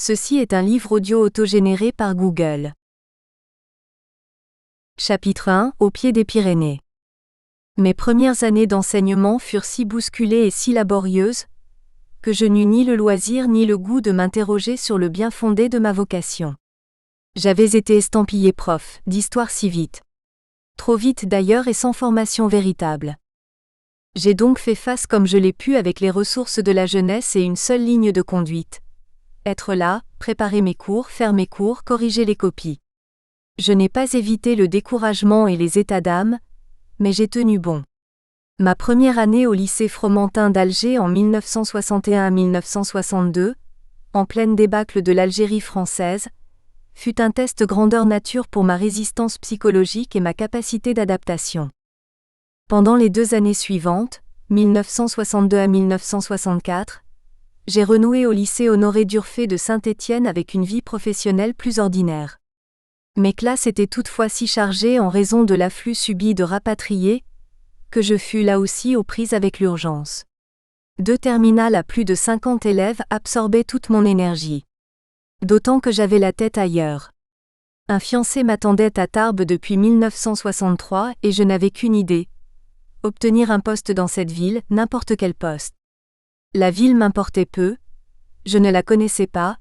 Ceci est un livre audio autogénéré par Google. Chapitre 1 – Au pied des Pyrénées. Mes premières années d'enseignement furent si bousculées et si laborieuses, que je n'eus ni le loisir ni le goût de m'interroger sur le bien fondé de ma vocation. J'avais été estampillé prof d'histoire si vite. Trop vite d'ailleurs et sans formation véritable. J'ai donc fait face comme je l'ai pu avec les ressources de la jeunesse et une seule ligne de conduite. Être là, préparer mes cours, faire mes cours, corriger les copies. Je n'ai pas évité le découragement et les états d'âme, mais j'ai tenu bon. Ma première année au lycée Fromentin d'Alger en 1961 à 1962, en pleine débâcle de l'Algérie française, fut un test grandeur nature pour ma résistance psychologique et ma capacité d'adaptation. Pendant les 2 années suivantes, 1962 à 1964, j'ai renoué au lycée Honoré d'Urfé de Saint-Étienne avec une vie professionnelle plus ordinaire. Mes classes étaient toutefois si chargées en raison de l'afflux subi de rapatriés, que je fus là aussi aux prises avec l'urgence. 2 terminales à plus de 50 élèves absorbaient toute mon énergie. D'autant que j'avais la tête ailleurs. Un fiancé m'attendait à Tarbes depuis 1963 et je n'avais qu'une idée. Obtenir un poste dans cette ville, n'importe quel poste. La ville m'importait peu, je ne la connaissais pas,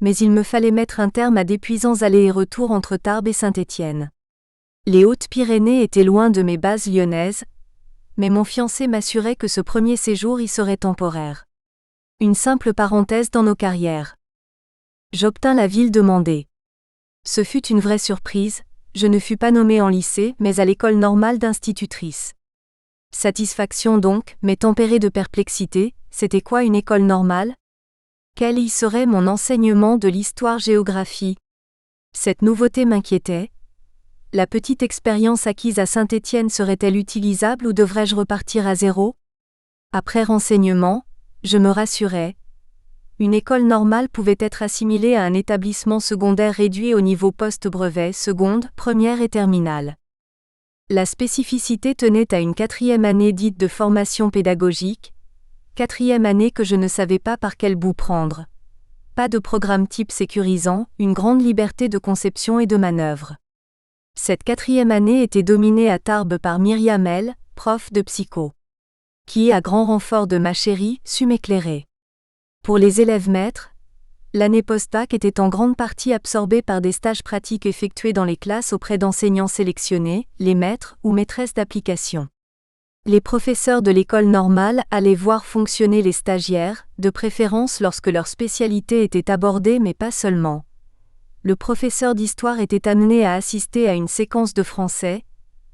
mais il me fallait mettre un terme à d'épuisants allers et retours entre Tarbes et Saint-Étienne. Les Hautes-Pyrénées étaient loin de mes bases lyonnaises, mais mon fiancé m'assurait que ce premier séjour y serait temporaire. Une simple parenthèse dans nos carrières. J'obtins la ville demandée. Ce fut une vraie surprise, je ne fus pas nommée en lycée mais à l'école normale d'institutrice. Satisfaction donc, mais tempérée de perplexité. C'était quoi une école normale ? Quel y serait mon enseignement de l'histoire-géographie ? Cette nouveauté m'inquiétait. La petite expérience acquise à Saint-Étienne serait-elle utilisable ou devrais-je repartir à zéro ? Après renseignement, je me rassurais. Une école normale pouvait être assimilée à un établissement secondaire réduit au niveau post-brevet, seconde, première et terminale. La spécificité tenait à une 4e année dite de formation pédagogique, 4e année que je ne savais pas par quel bout prendre. Pas de programme type sécurisant, une grande liberté de conception et de manœuvre. Cette 4e année était dominée à Tarbes par Myriam L., prof de psycho, qui, à grand renfort de ma chérie, sut m'éclairer. Pour les élèves maîtres, l'année post-bac était en grande partie absorbée par des stages pratiques effectués dans les classes auprès d'enseignants sélectionnés, les maîtres ou maîtresses d'application. Les professeurs de l'école normale allaient voir fonctionner les stagiaires, de préférence lorsque leur spécialité était abordée mais pas seulement. Le professeur d'histoire était amené à assister à une séquence de français,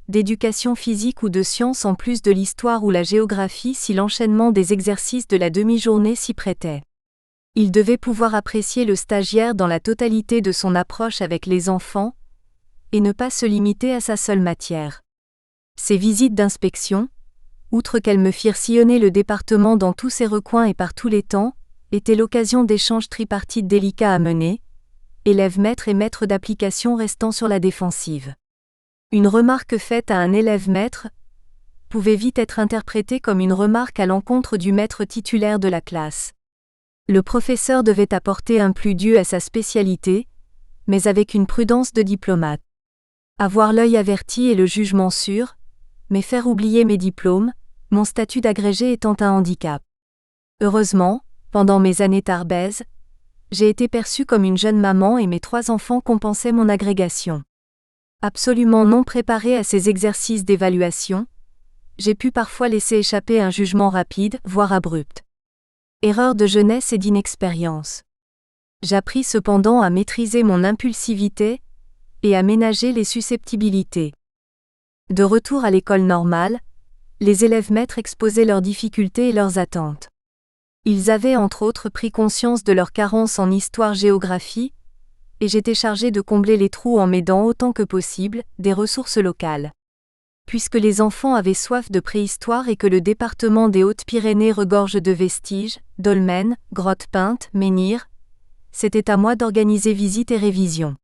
d'éducation physique ou de sciences en plus de l'histoire ou la géographie si l'enchaînement des exercices de la demi-journée s'y prêtait. Il devait pouvoir apprécier le stagiaire dans la totalité de son approche avec les enfants, et ne pas se limiter à sa seule matière. Ces visites d'inspection, outre qu'elles me firent sillonner le département dans tous ses recoins et par tous les temps, étaient l'occasion d'échanges tripartites délicats à mener, élèves maîtres et maîtres d'application restant sur la défensive. Une remarque faite à un élève maître pouvait vite être interprétée comme une remarque à l'encontre du maître titulaire de la classe. Le professeur devait apporter un plus dû à sa spécialité, mais avec une prudence de diplomate. Avoir l'œil averti et le jugement sûr, mais faire oublier mes diplômes, mon statut d'agrégé étant un handicap. Heureusement, pendant mes années tarbaises, j'ai été perçue comme une jeune maman et mes 3 enfants compensaient mon agrégation. Absolument non préparée à ces exercices d'évaluation, j'ai pu parfois laisser échapper un jugement rapide, voire abrupt. Erreur de jeunesse et d'inexpérience. J'appris cependant à maîtriser mon impulsivité et à ménager les susceptibilités. De retour à l'école normale, les élèves maîtres exposaient leurs difficultés et leurs attentes. Ils avaient entre autres pris conscience de leurs carences en histoire-géographie, et j'étais chargée de combler les trous en m'aidant autant que possible des ressources locales. Puisque les enfants avaient soif de préhistoire et que le département des Hautes-Pyrénées regorge de vestiges, dolmens, grottes peintes, menhirs, c'était à moi d'organiser visites et révisions.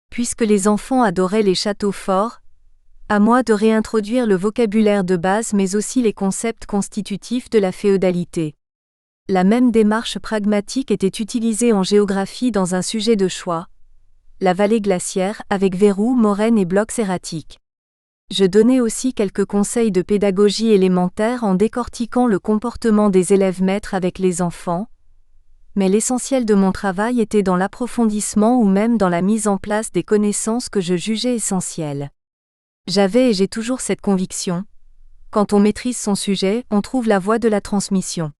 Puisque les enfants adoraient les châteaux forts, à moi de réintroduire le vocabulaire de base mais aussi les concepts constitutifs de la féodalité. La même démarche pragmatique était utilisée en géographie dans un sujet de choix, la vallée glaciaire avec verrous, moraines et blocs erratiques. Je donnais aussi quelques conseils de pédagogie élémentaire en décortiquant le comportement des élèves maîtres avec les enfants, mais l'essentiel de mon travail était dans l'approfondissement ou même dans la mise en place des connaissances que je jugeais essentielles. J'avais et j'ai toujours cette conviction: quand on maîtrise son sujet, on trouve la voie de la transmission.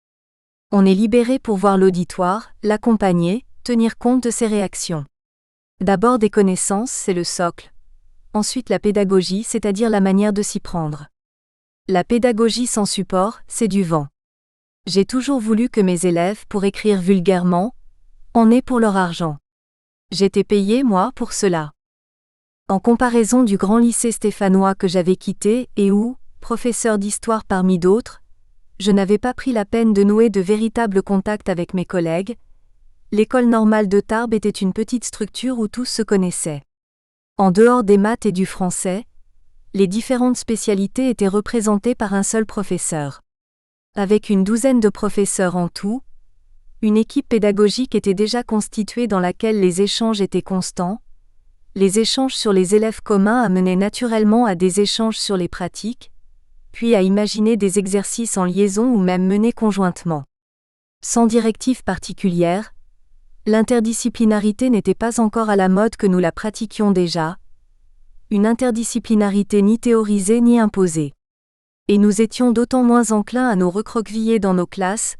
On est libéré pour voir l'auditoire, l'accompagner, tenir compte de ses réactions. D'abord des connaissances, c'est le socle. Ensuite la pédagogie, c'est-à-dire la manière de s'y prendre. La pédagogie sans support, c'est du vent. J'ai toujours voulu que mes élèves, pour écrire vulgairement, en aient pour leur argent. J'étais payé, moi, pour cela. En comparaison du grand lycée stéphanois que j'avais quitté et où, professeur d'histoire parmi d'autres, je n'avais pas pris la peine de nouer de véritables contacts avec mes collègues, l'école normale de Tarbes était une petite structure où tous se connaissaient. En dehors des maths et du français, les différentes spécialités étaient représentées par un seul professeur. Avec une douzaine de professeurs en tout, une équipe pédagogique était déjà constituée dans laquelle les échanges étaient constants. Les échanges sur les élèves communs amenaient naturellement à des échanges sur les pratiques, puis à imaginer des exercices en liaison ou même menés conjointement. Sans directive particulière, l'interdisciplinarité n'était pas encore à la mode que nous la pratiquions déjà, une interdisciplinarité ni théorisée ni imposée. Et nous étions d'autant moins enclins à nous recroqueviller dans nos classes,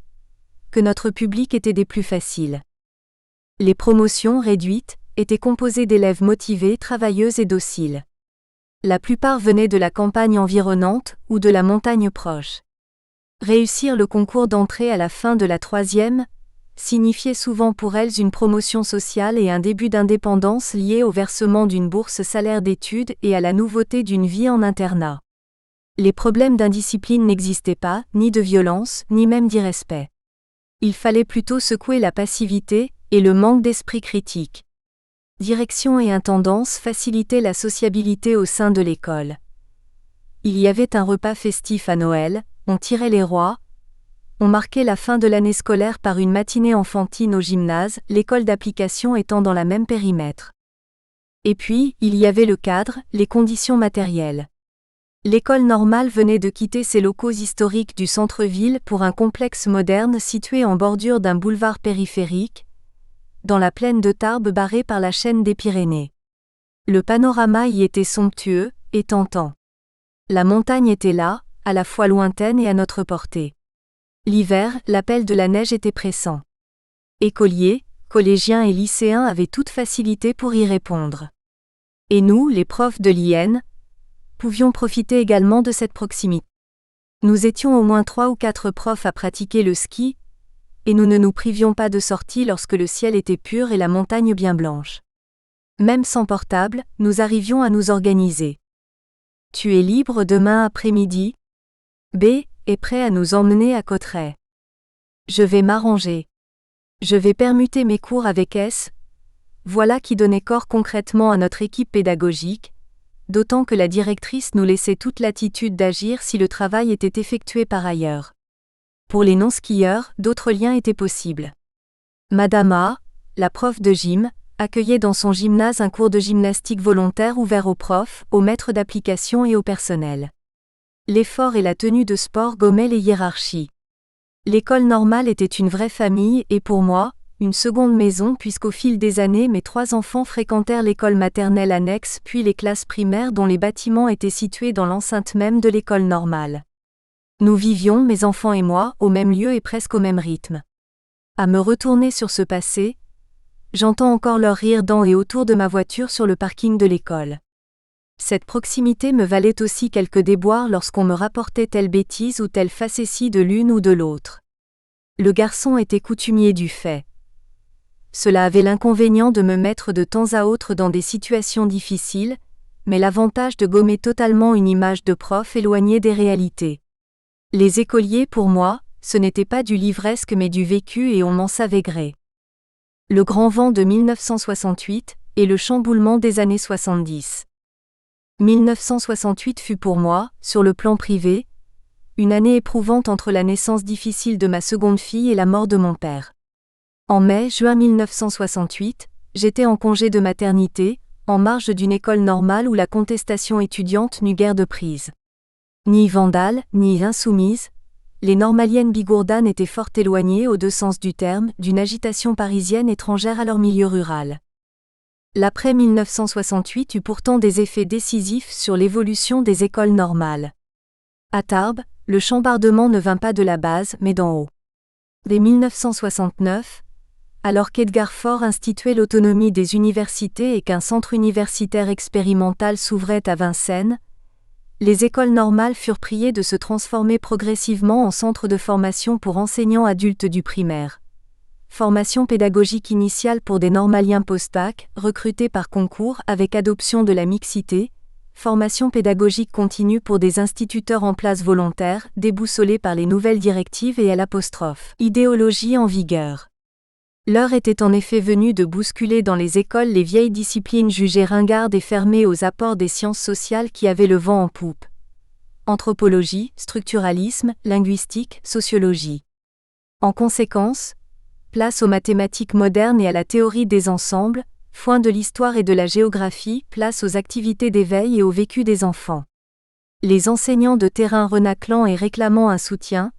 que notre public était des plus faciles. Les promotions réduites étaient composées d'élèves motivés, travailleux et dociles. La plupart venaient de la campagne environnante ou de la montagne proche. Réussir le concours d'entrée à la fin de la 3e signifiait souvent pour elles une promotion sociale et un début d'indépendance lié au versement d'une bourse salaire d'études et à la nouveauté d'une vie en internat. Les problèmes d'indiscipline n'existaient pas, ni de violence, ni même d'irrespect. Il fallait plutôt secouer la passivité et le manque d'esprit critique. Direction et intendance facilitaient la sociabilité au sein de l'école. Il y avait un repas festif à Noël, on tirait les rois, on marquait la fin de l'année scolaire par une matinée enfantine au gymnase, l'école d'application étant dans la même périmètre. Et puis, il y avait le cadre, les conditions matérielles. L'école normale venait de quitter ses locaux historiques du centre-ville pour un complexe moderne situé en bordure d'un boulevard périphérique, dans la plaine de Tarbes barrée par la chaîne des Pyrénées. Le panorama y était somptueux et tentant. La montagne était là, à la fois lointaine et à notre portée. L'hiver, l'appel de la neige était pressant. Écoliers, collégiens et lycéens avaient toute facilité pour y répondre. Et nous, les profs de l'IN, pouvions profiter également de cette proximité. Nous étions au moins 3 ou 4 profs à pratiquer le ski, et nous ne nous privions pas de sortie lorsque le ciel était pur et la montagne bien blanche. Même sans portable, nous arrivions à nous organiser. Tu es libre demain après-midi? B est prêt à nous emmener à Cauterets. Je vais m'arranger. Je vais permuter mes cours avec S. Voilà qui donnait corps concrètement à notre équipe pédagogique, d'autant que la directrice nous laissait toute latitude d'agir si le travail était effectué par ailleurs. Pour les non-skieurs, d'autres liens étaient possibles. Madame A, la prof de gym, accueillait dans son gymnase un cours de gymnastique volontaire ouvert aux profs, aux maîtres d'application et au personnel. L'effort et la tenue de sport gommaient les hiérarchies. L'école normale était une vraie famille et pour moi, une seconde maison puisqu'au fil des années mes 3 enfants fréquentèrent l'école maternelle annexe puis les classes primaires dont les bâtiments étaient situés dans l'enceinte même de l'école normale. Nous vivions, mes enfants et moi, au même lieu et presque au même rythme. À me retourner sur ce passé, j'entends encore leur rire dans et autour de ma voiture sur le parking de l'école. Cette proximité me valait aussi quelques déboires lorsqu'on me rapportait telle bêtise ou telle facétie de l'une ou de l'autre. Le garçon était coutumier du fait. Cela avait l'inconvénient de me mettre de temps à autre dans des situations difficiles, mais l'avantage de gommer totalement une image de prof éloignée des réalités. Les écoliers pour moi, ce n'était pas du livresque mais du vécu et on m'en savait gré. Le grand vent de 1968 et le chamboulement des années 70. 1968 fut pour moi, sur le plan privé, une année éprouvante entre la naissance difficile de ma seconde fille et la mort de mon père. En mai-juin 1968, j'étais en congé de maternité, en marge d'une école normale où la contestation étudiante n'eut guère de prise. Ni vandale, ni insoumise, les normaliennes bigourdanes étaient fort éloignées, aux deux sens du terme, d'une agitation parisienne étrangère à leur milieu rural. L'après 1968 eut pourtant des effets décisifs sur l'évolution des écoles normales. À Tarbes, le chambardement ne vint pas de la base mais d'en haut. Dès 1969, alors qu'Edgar Faure instituait l'autonomie des universités et qu'un centre universitaire expérimental s'ouvrait à Vincennes, les écoles normales furent priées de se transformer progressivement en centres de formation pour enseignants adultes du primaire. Formation pédagogique initiale pour des normaliens post-bac, recrutés par concours avec adoption de la mixité, formation pédagogique continue pour des instituteurs en place volontaire, déboussolés par les nouvelles directives et idéologie en vigueur. L'heure était en effet venue de bousculer dans les écoles les vieilles disciplines jugées ringardes et fermées aux apports des sciences sociales qui avaient le vent en poupe. Anthropologie, structuralisme, linguistique, sociologie. En conséquence, place aux mathématiques modernes et à la théorie des ensembles, foin de l'histoire et de la géographie, place aux activités d'éveil et au vécu des enfants. Les enseignants de terrain renaclant et réclamant un soutien,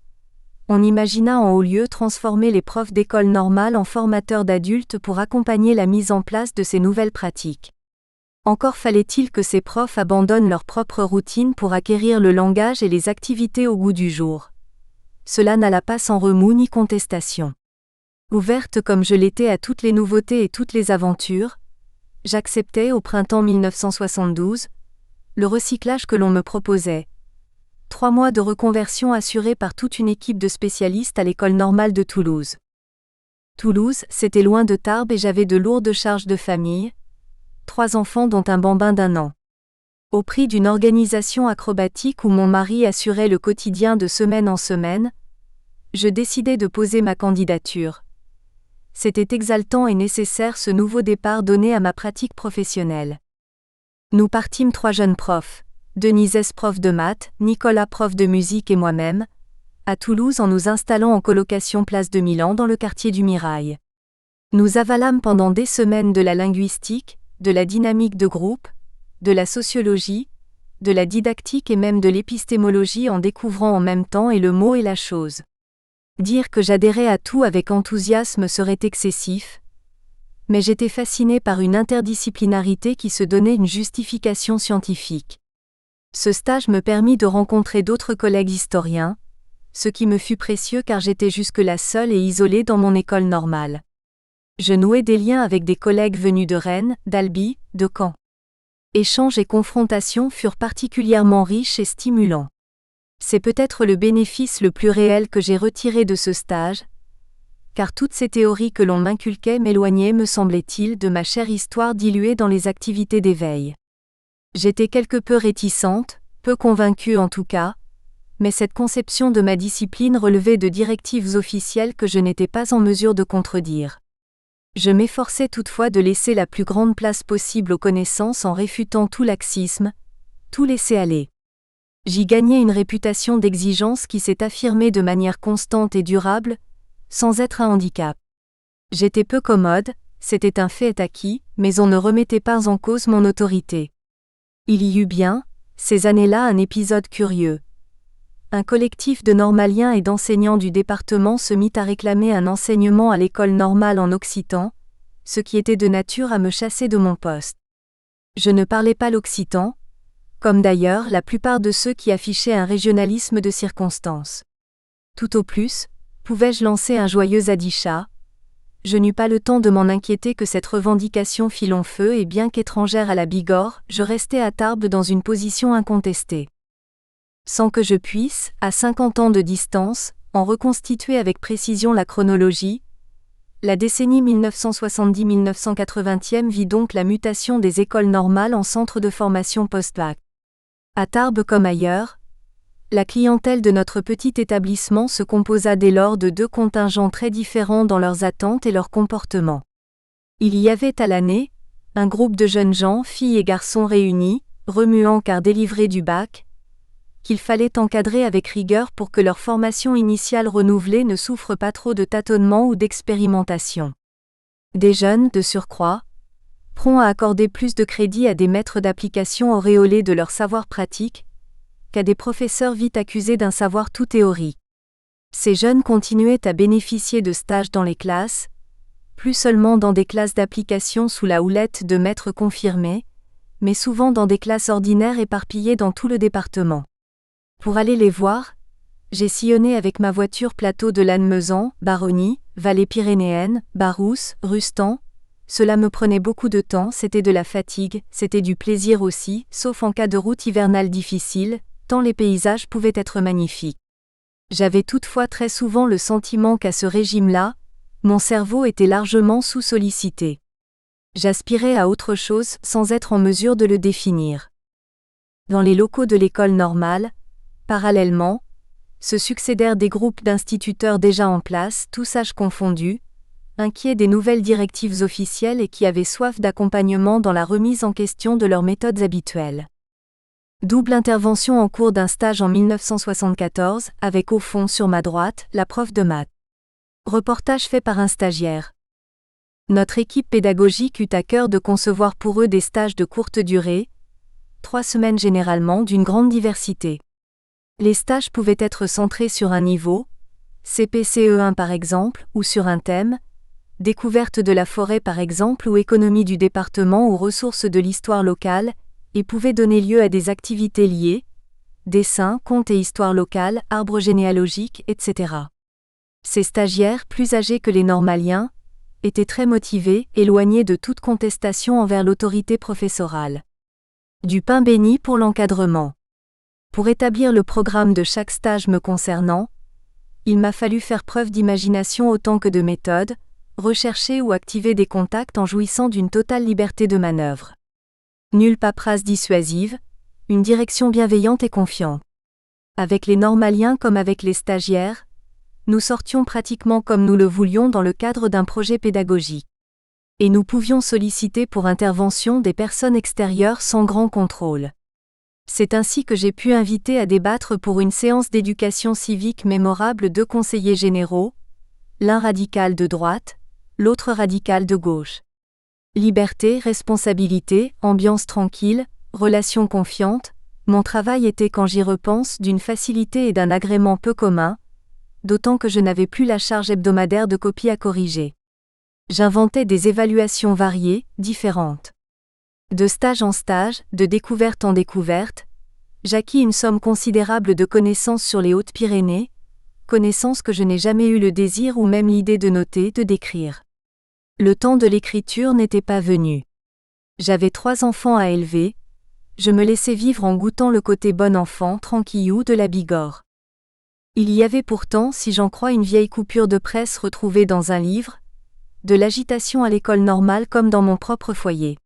on imagina en haut lieu transformer les profs d'école normale en formateurs d'adultes pour accompagner la mise en place de ces nouvelles pratiques. Encore fallait-il que ces profs abandonnent leur propre routine pour acquérir le langage et les activités au goût du jour. Cela n'alla pas sans remous ni contestation. Ouverte comme je l'étais à toutes les nouveautés et toutes les aventures, j'acceptais au printemps 1972 le recyclage que l'on me proposait. 3 mois de reconversion assurés par toute une équipe de spécialistes à l'école normale de Toulouse. Toulouse, c'était loin de Tarbes et j'avais de lourdes charges de famille, 3 enfants dont un bambin d'1 an. Au prix d'une organisation acrobatique où mon mari assurait le quotidien de semaine en semaine, je décidai de poser ma candidature. C'était exaltant et nécessaire ce nouveau départ donné à ma pratique professionnelle. Nous partîmes 3 jeunes profs. Denise S. prof de maths, Nicolas prof de musique et moi-même, à Toulouse en nous installant en colocation place de Milan dans le quartier du Mirail. Nous avalâmes pendant des semaines de la linguistique, de la dynamique de groupe, de la sociologie, de la didactique et même de l'épistémologie en découvrant en même temps et le mot et la chose. Dire que j'adhérais à tout avec enthousiasme serait excessif, mais j'étais fasciné par une interdisciplinarité qui se donnait une justification scientifique. Ce stage me permit de rencontrer d'autres collègues historiens, ce qui me fut précieux car j'étais jusque-là seule et isolée dans mon école normale. Je nouai des liens avec des collègues venus de Rennes, d'Albi, de Caen. Échanges et confrontations furent particulièrement riches et stimulants. C'est peut-être le bénéfice le plus réel que j'ai retiré de ce stage, car toutes ces théories que l'on m'inculquait m'éloignaient, me semblait-il, de ma chère histoire diluée dans les activités d'éveil. J'étais quelque peu réticente, peu convaincue en tout cas, mais cette conception de ma discipline relevait de directives officielles que je n'étais pas en mesure de contredire. Je m'efforçais toutefois de laisser la plus grande place possible aux connaissances en réfutant tout laxisme, tout laisser-aller. J'y gagnais une réputation d'exigence qui s'est affirmée de manière constante et durable, sans être un handicap. J'étais peu commode, c'était un fait acquis, mais on ne remettait pas en cause mon autorité. Il y eut bien, ces années-là, un épisode curieux. Un collectif de normaliens et d'enseignants du département se mit à réclamer un enseignement à l'école normale en occitan, ce qui était de nature à me chasser de mon poste. Je ne parlais pas l'occitan, comme d'ailleurs la plupart de ceux qui affichaient un régionalisme de circonstance. Tout au plus, pouvais-je lancer un joyeux adichat. Je n'eus pas le temps de m'en inquiéter que cette revendication fit long feu et bien qu'étrangère à la Bigorre, je restai à Tarbes dans une position incontestée. Sans que je puisse, à 50 ans de distance, en reconstituer avec précision la chronologie, la décennie 1970-1980 vit donc la mutation des écoles normales en centres de formation post-bac. À Tarbes comme ailleurs, la clientèle de notre petit établissement se composa dès lors de 2 contingents très différents dans leurs attentes et leurs comportements. Il y avait à l'année, un groupe de jeunes gens, filles et garçons réunis, remuants car délivrés du bac, qu'il fallait encadrer avec rigueur pour que leur formation initiale renouvelée ne souffre pas trop de tâtonnements ou d'expérimentation. Des jeunes, de surcroît, prompts à accorder plus de crédit à des maîtres d'application auréolés de leur savoir pratique, qu'à des professeurs vite accusés d'un savoir tout théorie. Ces jeunes continuaient à bénéficier de stages dans les classes, plus seulement dans des classes d'application sous la houlette de maîtres confirmés, mais souvent dans des classes ordinaires éparpillées dans tout le département. Pour aller les voir, j'ai sillonné avec ma voiture plateau de Lannemezan, Baronnie, Vallée pyrénéenne, Barousse, Rustan. Cela me prenait beaucoup de temps, c'était de la fatigue, c'était du plaisir aussi, sauf en cas de route hivernale difficile, tant les paysages pouvaient être magnifiques. J'avais toutefois très souvent le sentiment qu'à ce régime-là, mon cerveau était largement sous-sollicité. J'aspirais à autre chose sans être en mesure de le définir. Dans les locaux de l'école normale, parallèlement, se succédèrent des groupes d'instituteurs déjà en place, tous âges confondus, inquiets des nouvelles directives officielles et qui avaient soif d'accompagnement dans la remise en question de leurs méthodes habituelles. Double intervention en cours d'un stage en 1974, avec au fond sur ma droite, la prof de maths. Reportage fait par un stagiaire. Notre équipe pédagogique eut à cœur de concevoir pour eux des stages de courte durée, 3 semaines généralement d'une grande diversité. Les stages pouvaient être centrés sur un niveau, CPCE1 par exemple, ou sur un thème, découverte de la forêt par exemple ou économie du département ou ressources de l'histoire locale, et pouvaient donner lieu à des activités liées, dessin, contes et histoire locale, arbres généalogiques, etc. Ces stagiaires, plus âgés que les normaliens, étaient très motivés, éloignés de toute contestation envers l'autorité professorale. Du pain béni pour l'encadrement. Pour établir le programme de chaque stage me concernant, il m'a fallu faire preuve d'imagination autant que de méthode, rechercher ou activer des contacts en jouissant d'une totale liberté de manœuvre. Nulle paperasse dissuasive, une direction bienveillante et confiante. Avec les normaliens comme avec les stagiaires, nous sortions pratiquement comme nous le voulions dans le cadre d'un projet pédagogique. Et nous pouvions solliciter pour intervention des personnes extérieures sans grand contrôle. C'est ainsi que j'ai pu inviter à débattre pour une séance d'éducation civique mémorable 2 conseillers généraux, l'un radical de droite, l'autre radical de gauche. Liberté, responsabilité, ambiance tranquille, relations confiantes, mon travail était quand j'y repense d'une facilité et d'un agrément peu communs, d'autant que je n'avais plus la charge hebdomadaire de copies à corriger. J'inventais des évaluations variées, différentes. De stage en stage, de découverte en découverte, j'acquis une somme considérable de connaissances sur les Hautes-Pyrénées, connaissances que je n'ai jamais eu le désir ou même l'idée de noter, de décrire. Le temps de l'écriture n'était pas venu. J'avais 3 enfants à élever, je me laissais vivre en goûtant le côté bon enfant, tranquillou de la Bigorre. Il y avait pourtant, si j'en crois une vieille coupure de presse retrouvée dans un livre, de l'agitation à l'école normale comme dans mon propre foyer.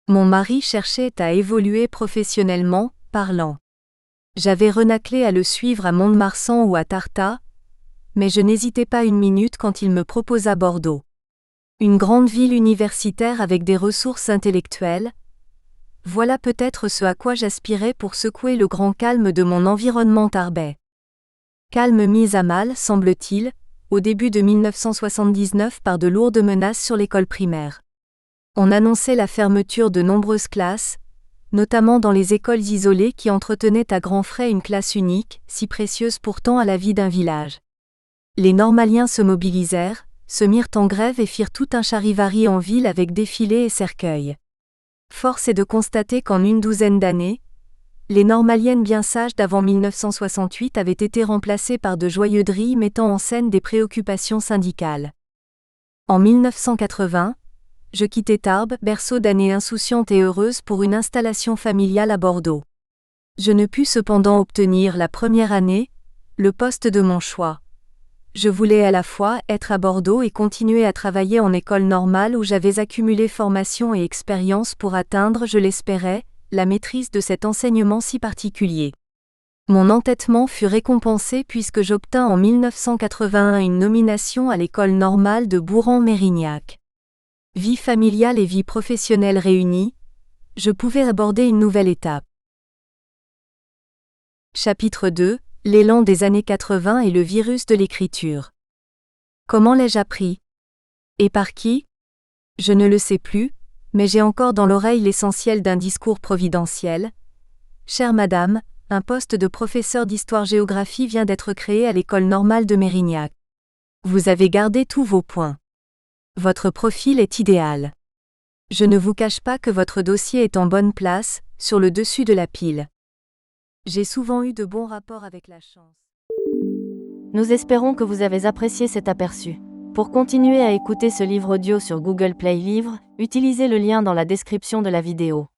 Mon mari cherchait à évoluer professionnellement, parlant. J'avais renâclé à le suivre à Mont-de-Marsan ou à Tartas, mais je n'hésitais pas une minute quand il me proposa Bordeaux. Une grande ville universitaire avec des ressources intellectuelles. Voilà peut-être ce à quoi j'aspirais pour secouer le grand calme de mon environnement tarbais. Calme mis à mal, semble-t-il, au début de 1979 par de lourdes menaces sur l'école primaire. On annonçait la fermeture de nombreuses classes, notamment dans les écoles isolées qui entretenaient à grands frais une classe unique, si précieuse pourtant à la vie d'un village. Les normaliens se mobilisèrent, se mirent en grève et firent tout un charivari en ville avec défilés et cercueils. Force est de constater qu'en une douzaine d'années, les normaliennes bien sages d'avant 1968 avaient été remplacées par de joyeux drilles mettant en scène des préoccupations syndicales. En 1980, je quittais Tarbes, berceau d'années insouciantes et heureuses pour une installation familiale à Bordeaux. Je ne pus cependant obtenir la première année, le poste de mon choix. Je voulais à la fois être à Bordeaux et continuer à travailler en école normale où j'avais accumulé formation et expérience pour atteindre, je l'espérais, la maîtrise de cet enseignement si particulier. Mon entêtement fut récompensé puisque j'obtins en 1981 une nomination à l'école normale de Bourran-Mérignac. Vie familiale et vie professionnelle réunies, je pouvais aborder une nouvelle étape. Chapitre 2, l'élan des années 80 et le virus de l'écriture. Comment l'ai-je appris? Et par qui? Je ne le sais plus, mais j'ai encore dans l'oreille l'essentiel d'un discours providentiel. Chère madame, un poste de professeur d'histoire-géographie vient d'être créé à l'école normale de Mérignac. Vous avez gardé tous vos points. Votre profil est idéal. Je ne vous cache pas que votre dossier est en bonne place, sur le dessus de la pile. J'ai souvent eu de bons rapports avec la chance. Nous espérons que vous avez apprécié cet aperçu. Pour continuer à écouter ce livre audio sur Google Play Livres, utilisez le lien dans la description de la vidéo.